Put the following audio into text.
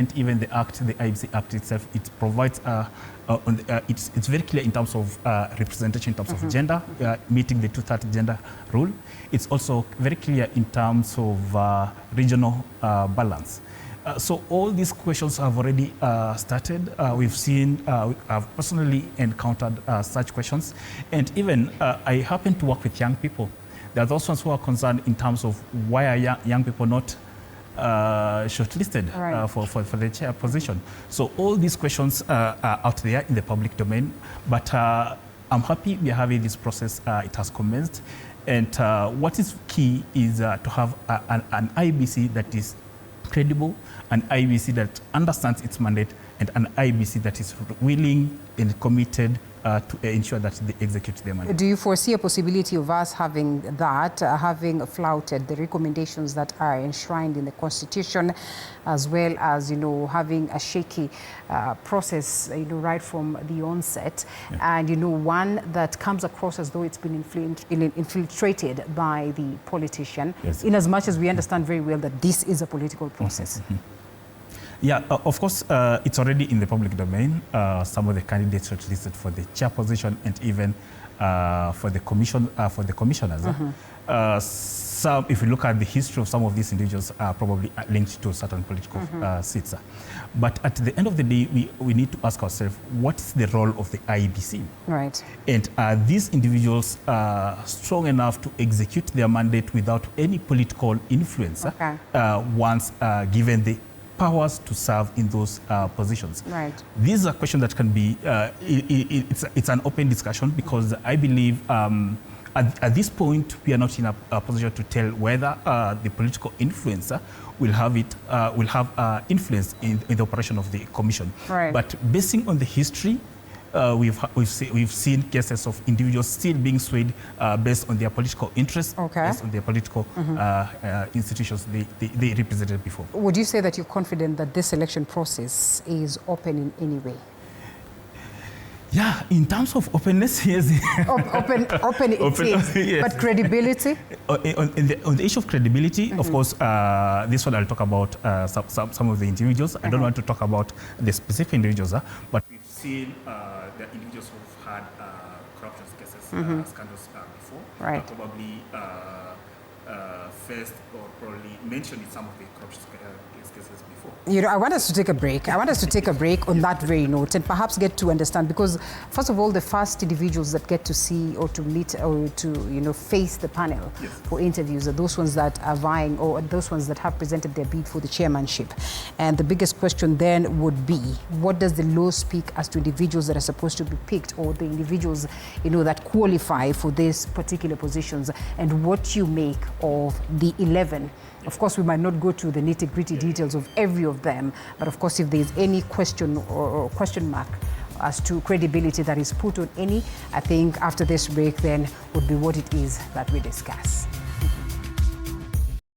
And even the Act, the IEBC Act itself, it provides, it's very clear in terms of representation, in terms of gender, meeting the 2/3 gender rule. It's also very clear in terms of regional balance. So all these questions have already started. We've seen, I've personally encountered such questions. And even I happen to work with young people. There are those ones who are concerned in terms of why are young people not shortlisted for the chair position. So all these questions are out there in the public domain, but I'm happy we are having this process. It has commenced, and what is key is to have an IEBC that is credible, an IEBC that understands its mandate, and an IEBC that is willing and committed to ensure that they execute their mandate. Do you foresee a possibility of us having that, having flouted the recommendations that are enshrined in the Constitution, as well as, having a shaky process, right from the onset, and, one that comes across as though it's been infiltrated by the politician, in as much as we understand very well that this is a political process? Yeah, of course, it's already in the public domain. Some of the candidates shortlisted for the chair position and even for the commissioners. Some, if you look at the history of some of these individuals, are probably linked to certain political seats. But at the end of the day, we need to ask ourselves, what is the role of the IEBC? Right. And are these individuals strong enough to execute their mandate without any political influence once given the powers to serve in those positions? Right. These are questions that can be, it's an open discussion, because I believe at this point we are not in a position to tell whether the political influencer will have influence in the operation of the commission. Right. But basing on the history, we've seen cases of individuals still being swayed based on their political interests, based on their political institutions they represented before. Would you say that you're confident that this election process is open in any way? Yeah, in terms of openness, yes. Open it is, yes. But credibility? On the issue of credibility, of course, this one I'll talk about some of the individuals. I don't want to talk about the specific individuals, but we've seen the individuals who've had corruption cases, scandals before. Right. Probably first or probably mentioned in some of the corruption cases before. I want us to take a break. I want us to take a break on that very note and perhaps get to understand, because first of all, the first individuals that get to see or to meet or to face the panel for interviews are those ones that are vying, or those ones that have presented their bid for the chairmanship. And the biggest question then would be, what does the law speak as to individuals that are supposed to be picked, or the individuals that qualify for these particular positions, and what you make of the 11. Of course, we might not go to the nitty-gritty details of every of them, but of course, if there's any question or question mark as to credibility that is put on any, I think after this break then would be what it is that we discuss.